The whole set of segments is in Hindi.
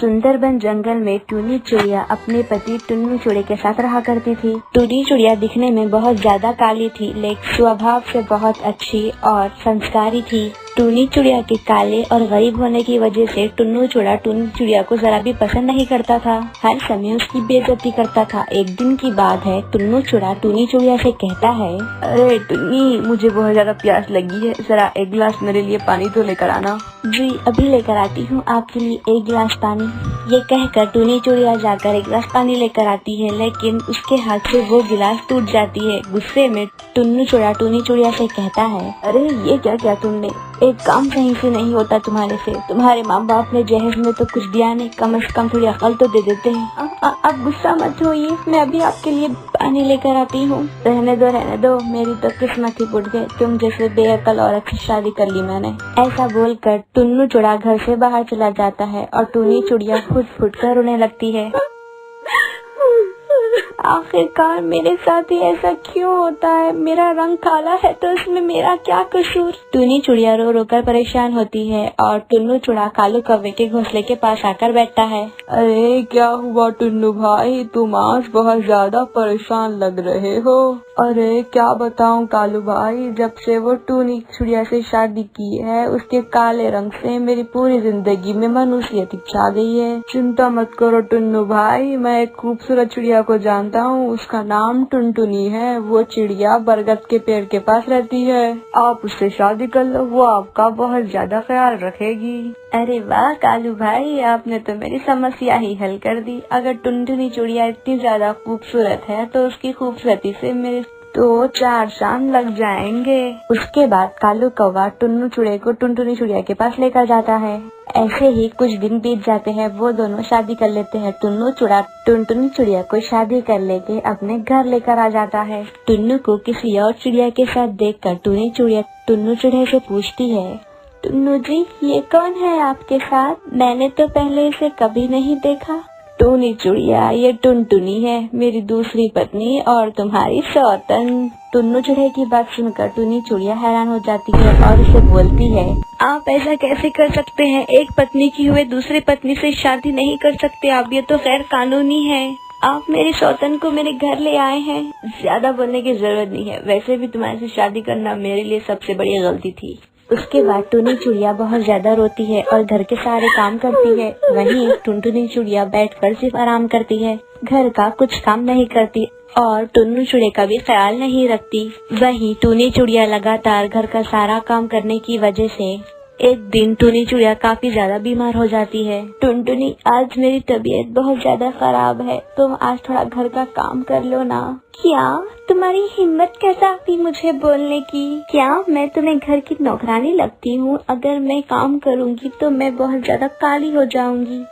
सुंदरबन जंगल में टूनी चिड़िया अपने पति टुन्नू चिड़िया के साथ रहा करती थी। टूनी चिड़िया दिखने में बहुत ज्यादा काली थी, लेकिन स्वभाव से बहुत अच्छी और संस्कारी थी। टूनी चिड़िया के काले और गरीब होने की वजह से टुन्नू चिड़िया टूनी चिड़िया को जरा भी पसंद नहीं करता था, हर समय उसकी बेइज्जती करता था। एक दिन की बात है, टुन्नू चिड़िया टूनी चिड़िया से कहता है, अरे टुन्नी, मुझे बहुत ज्यादा प्यास लगी है, जरा एक गिलास मेरे लिए पानी तो लेकर आना। जी अभी लेकर आती हूँ आपके लिए एक गिलास पानी। ये कहकर टूनी चिड़िया जाकर एक गिलास पानी लेकर आती है, लेकिन उसके हाथ से वो गिलास टूट जाती है। गुस्से में टुन्नू चिड़िया टूनी चिड़िया से कहता है, अरे ये क्या क्या तुमने, एक काम सही से नहीं होता तुम्हारे से, तुम्हारे माँ बाप ने जहेज में तो कुछ दिया नहीं, कम से कम थोड़ी अकल तो दे देते हैं। अब गुस्सा मत होइए, मैं अभी आपके लिए पानी लेकर आती हूँ। रहने दो, मेरी तो किस्मत ही फूट गई, तुम जैसे बेअकल औरत से शादी कर ली मैंने। ऐसा बोलकर टुन्नू चिड़िया घर से बाहर चला जाता है और टूनी चिड़िया फुट कर रोने लगती है। आखिरकार मेरे साथ ही ऐसा क्यों होता है, मेरा रंग काला है तो इसमें मेरा क्या कसूर। टूनी चिड़िया रो रो कर परेशान होती है और टुन्नू चिड़िया कालू कौवे के घोंसले के पास आकर बैठता है। अरे क्या हुआ टुन्नू भाई, तुम आज बहुत ज्यादा परेशान लग रहे हो। अरे क्या बताऊं कालू भाई, जब से वो टूनी चिड़िया से शादी की है, उसके काले रंग से मेरी पूरी जिंदगी में मनुष्यत छा गई है। चिंता मत करो टुन्नू भाई, मैं एक खूबसूरत चिड़िया को जानता हूँ, उसका नाम टुनटुनी है। वो चिड़िया बरगद के पेड़ के पास रहती है, आप उससे शादी कर लो, वो आपका बहुत ज्यादा ख्याल रखेगी। अरे वाह कालू भाई, आपने तो मेरी समस्या ही हल कर दी। अगर टुनटुनी चिड़िया इतनी ज्यादा खूबसूरत है तो उसकी खूबसूरती से मेरे तो 4 चांद लग जाएंगे। उसके बाद कालू कौवा टुन्नू चिड़िया को टुनटुनी चिड़िया के पास लेकर जाता है। ऐसे ही कुछ दिन बीत जाते हैं, वो दोनों शादी कर लेते हैं। टुन्नू चिड़िया टुनटुनी चिड़िया को शादी कर लेके अपने घर लेकर आ जाता है। टुन्नू को किसी और चिड़िया के साथ देखकर टूनी चिड़िया टुन्नू चिड़िया से पूछती है, टुन्नू जी ये कौन है आपके साथ, मैंने तो पहले इसे कभी नहीं देखा। टूनी चिड़िया, ये टुनटुनी है, मेरी दूसरी पत्नी और तुम्हारी सौतन। टुन्नू चिड़िया की बात सुनकर टूनी चिड़िया हैरान हो जाती है और उसे बोलती है, आप ऐसा कैसे कर सकते हैं, एक पत्नी की हुए दूसरी पत्नी से शादी नहीं कर सकते आप, ये तो गैर कानूनी है। आप मेरी सौतन को मेरे घर ले आए हैं। ज्यादा बोलने की जरूरत नहीं है, वैसे भी तुम्हारे से शादी करना मेरे लिए सबसे बड़ी गलती थी। उसके बाद टूनी चिड़िया बहुत ज्यादा रोती है और घर के सारे काम करती है। वहीं टुनटुनी चिड़िया बैठकर सिर्फ आराम करती है, घर का कुछ काम नहीं करती और टुन्नू चिड़िया का भी ख्याल नहीं रखती। वहीं टूनी चिड़िया लगातार घर का सारा काम करने की वजह से एक दिन टूनी चिड़िया काफी ज्यादा बीमार हो जाती है। टुनटुनी, आज मेरी तबीयत बहुत ज्यादा खराब है, तुम आज थोड़ा घर का काम कर लो ना। क्या तुम्हारी हिम्मत कैसे आती मुझे बोलने की? क्या मैं तुम्हें घर की नौकरानी लगती हूँ? अगर मैं काम करूँगी तो मैं बहुत ज्यादा काली हो जाऊंगी।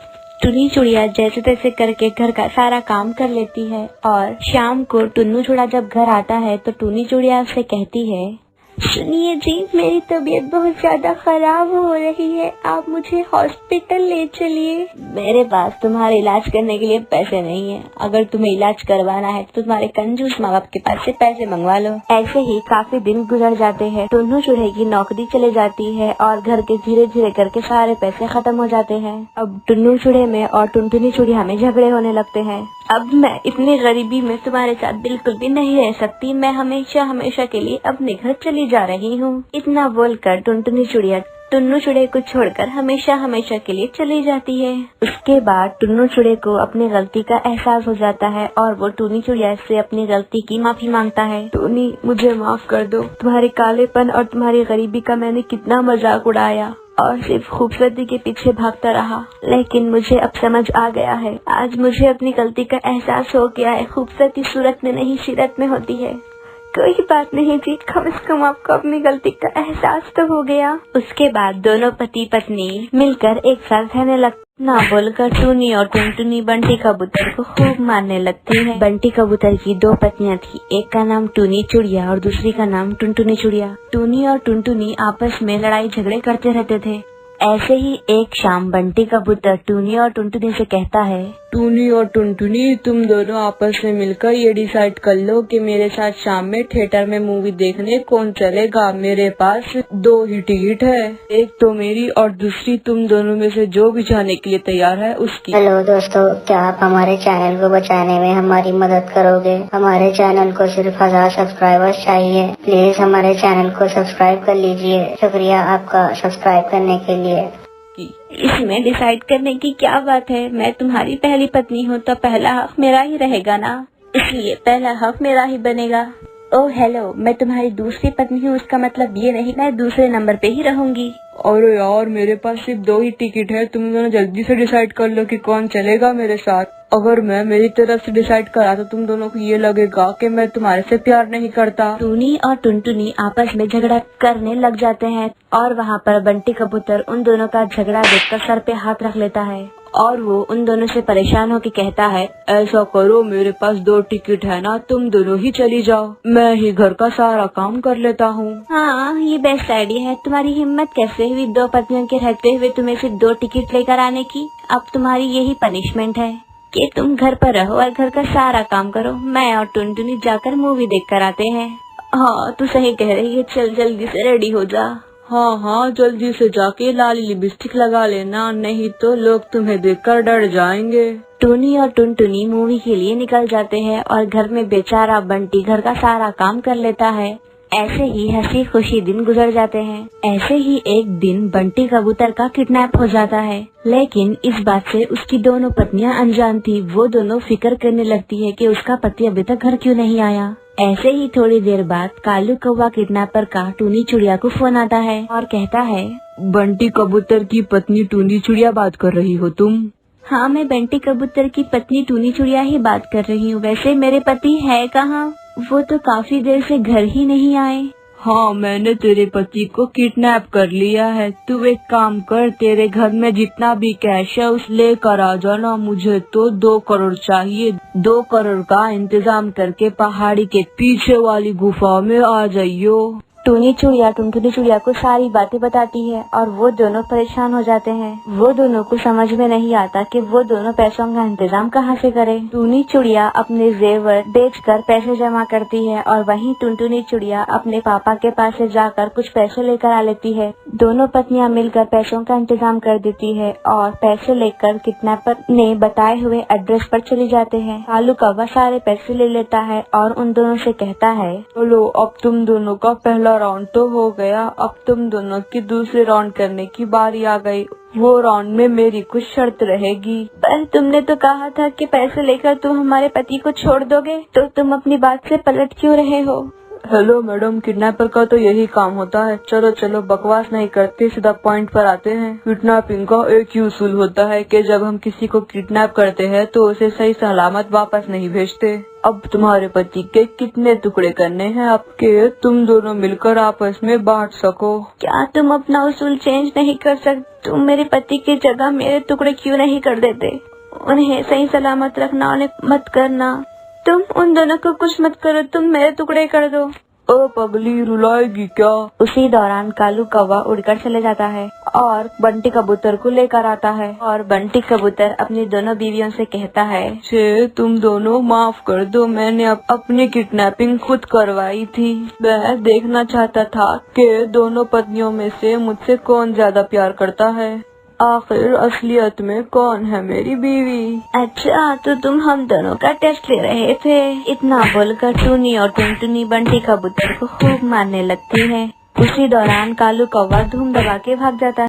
टूनी चिड़िया जैसे तैसे करके घर का सारा काम कर लेती है और शाम को टुन्नू चिड़िया जब घर आता है तो टूनी चिड़िया से कहती है, सुनिए जी, मेरी तबीयत बहुत ज्यादा खराब हो रही है, आप मुझे हॉस्पिटल ले चलिए। मेरे पास तुम्हारे इलाज करने के लिए पैसे नहीं है, अगर तुम्हें इलाज करवाना है तो तुम्हारे कंजूस माँ बाप के पास से पैसे मंगवा लो। ऐसे ही काफी दिन गुजर जाते हैं। टुन्नू चिड़िया की नौकरी चले जाती है और घर के धीरे धीरे करके सारे पैसे खत्म हो जाते हैं। अब टुन्नू चिड़िया में और टुनटुनी चिड़िया में झगड़े होने लगते हैं। अब मैं इतनी गरीबी में तुम्हारे साथ बिल्कुल भी नहीं रह सकती, मैं हमेशा के लिए अपने घर चली जा रही हूँ। इतना बोलकर टुनटुनी चिड़िया टुन्नू चिड़िया को छोड़कर हमेशा के लिए चली जाती है। उसके बाद टुन्नू चिड़िया को अपनी गलती का एहसास हो जाता है और वो टूनी चिड़िया से अपनी गलती की माफी मांगता है। टूनी, मुझे माफ कर दो, तुम्हारे कालेपन और तुम्हारी गरीबी का मैंने कितना मजाक उड़ाया और सिर्फ खूबसूरती के पीछे भागता रहा, लेकिन मुझे अब समझ आ गया है। आज मुझे अपनी गलती का एहसास हो गया है, खूबसूरती सूरत में नहीं सीरत में होती है। कोई बात नहीं जी, कम से कम आपको अपनी गलती का एहसास तो हो गया। उसके बाद दोनों पति पत्नी मिलकर एक साथ रहने लगते। ना बोलकर टूनी और टुनटुनी बंटी कबूतर को खूब मारने लगती है। बंटी कबूतर की 2 पत्नियां थी, एक का नाम टूनी चिड़िया और दूसरी का नाम टुनटुनी चिड़िया। टूनी और टुनटुनी आपस में लड़ाई झगड़े करते रहते थे। ऐसे ही एक शाम बंटी कबूतर टूनी और टुनटुनी से कहता है, टूनी और टुनटुनी, तुम दोनों आपस में मिलकर ये डिसाइड कर लो कि मेरे साथ शाम में थिएटर में मूवी देखने कौन चलेगा। मेरे पास 2 ही टिकट है, एक तो मेरी और दूसरी तुम दोनों में से जो भी जाने के लिए तैयार है उसकी। हेलो दोस्तों, क्या आप हमारे चैनल को बचाने में हमारी मदद करोगे? हमारे चैनल को सिर्फ 1000 सब्सक्राइबर्स चाहिए। प्लीज हमारे चैनल को सब्सक्राइब कर लीजिए। शुक्रिया आपका सब्सक्राइब करने के लिए। इसमें डिसाइड करने की क्या बात है? मैं तुम्हारी पहली पत्नी हूँ तो पहला हक मेरा ही रहेगा ना, इसलिए पहला हक मेरा ही बनेगा। ओह हेलो, मैं तुम्हारी दूसरी पत्नी हूँ, इसका मतलब ये नहीं मैं दूसरे नंबर पे ही रहूंगी। अरे यार, मेरे पास सिर्फ 2 ही टिकट है, तुम दोनों जल्दी से डिसाइड कर लो कि कौन चलेगा मेरे साथ। अगर मैं मेरी तरफ से डिसाइड करा तो तुम दोनों को ये लगेगा कि मैं तुम्हारे से प्यार नहीं करता। टूनी और टुनटुनी आपस में झगड़ा करने लग जाते हैं और वहाँ पर बंटी कबूतर उन दोनों का झगड़ा देखकर सर पे हाथ रख लेता है और वो उन दोनों से परेशान होकर कहता है, ऐसा करो, मेरे पास 2 टिकट है ना, तुम दोनों ही चली जाओ, मैं ही घर का सारा काम कर लेता हूँ। हाँ, ये बेस्ट आइडिया है। तुम्हारी हिम्मत कैसे हुई 2 पत्नियों के रहते हुए तुम्हें सिर्फ 2 टिकट लेकर आने की? अब तुम्हारी यही पनिशमेंट है कि तुम घर पर रहो और घर का सारा काम करो। मैं और टुनटुनी जाकर मूवी देख कर आते हैं। हाँ, तू सही कह रही है, चल जल्दी से रेडी हो जा। हाँ, जल्दी से जाके लाली लिपस्टिक लगा लेना, नहीं तो लोग तुम्हें देखकर डर जाएंगे। टूनी और टुनटुनी मूवी के लिए निकल जाते हैं और घर में बेचारा बंटी घर का सारा काम कर लेता है। ऐसे ही हंसी खुशी दिन गुजर जाते हैं। ऐसे ही एक दिन बंटी कबूतर का किडनैप हो जाता है, लेकिन इस बात से उसकी दोनों पत्नियां अनजान थी। वो दोनों फिक्र करने लगती है कि उसका पति अभी तक घर क्यों नहीं आया। ऐसे ही थोड़ी देर बाद कालू कौवा किडनैपर का टूनी चिड़िया को फोन आता है और कहता है, बंटी कबूतर की पत्नी टूनी चिड़िया बात कर रही हो तुम? हाँ, मैं बंटी कबूतर की पत्नी टूनी चिड़िया ही बात कर रही हूँ। वैसे मेरे पति है कहाँ? वो तो काफी देर से घर ही नहीं आए। हाँ, मैंने तेरे पति को किडनैप कर लिया है। तू एक काम कर, तेरे घर में जितना भी कैश है उस लेकर आ जाना। मुझे तो 2 करोड़ चाहिए। 2 करोड़ का इंतजाम करके पहाड़ी के पीछे वाली गुफा में आ जाइयो। टूनी चिड़िया टुनटुनी चिड़िया को सारी बातें बताती है और वो दोनों परेशान हो जाते हैं। वो दोनों को समझ में नहीं आता कि वो दोनों पैसों का इंतजाम कहाँ से करें। टूनी चिड़िया अपने जेवर बेचकर पैसे जमा करती है और वहीं टुनटुनी चिड़िया अपने पापा के पास से जाकर कुछ पैसे लेकर आ लेती है। दोनों पत्नियां मिलकर पैसों का इंतजाम कर देती है और पैसे लेकर किडनैपर ने बताए हुए एड्रेस पर चले जाते हैं। कालू कौवा सारे पैसे ले लेता है और उन दोनों से कहता है, चलो अब तुम दोनों का पहला राउंड तो हो गया, अब तुम दोनों की दूसरे राउंड करने की बारी आ गई। वो राउंड में मेरी कुछ शर्त रहेगी। पर तुमने तो कहा था कि पैसे लेकर तुम हमारे पति को छोड़ दोगे, तो तुम अपनी बात से पलट क्यों रहे हो? हेलो मैडम, किडनैपर का तो यही काम होता है। चलो बकवास नहीं करते, सीधा पॉइंट पर आते हैं। किडनैपिंग का एक ही उसूल होता है कि जब हम किसी को किडनैप करते हैं तो उसे सही सलामत वापस नहीं भेजते। अब तुम्हारे पति के कितने टुकड़े करने हैं आपके, तुम दोनों मिलकर आपस में बांट सको। क्या तुम अपना उसूल चेंज नहीं कर सकते? तुम मेरे पति की जगह मेरे टुकड़े क्यों नहीं कर देते? उन्हें सही सलामत रखना, उन्हें मत करना। तुम उन दोनों को कुछ मत करो, तुम मेरे टुकड़े कर दो। ओ पगली, रुलाएगी क्या? उसी दौरान कालू कौवा उड़कर चले जाता है और बंटी कबूतर को लेकर आता है और बंटी कबूतर अपनी दोनों बीवियों से कहता है, तुम दोनों माफ कर दो, मैंने अपनी किडनैपिंग खुद करवाई थी। मैं देखना चाहता था कि दोनों पत्नियों में से मुझसे कौन ज्यादा प्यार करता है। आखिर असलियत में कौन है मेरी बीवी? अच्छा, तो तुम हम दोनों का टेस्ट ले रहे थे। इतना बोलकर टूनी और टुनटुनी बंटी कबूतर को खूब मारने लगती है। उसी दौरान कालू कौवा धूम दबा के भाग जाता है।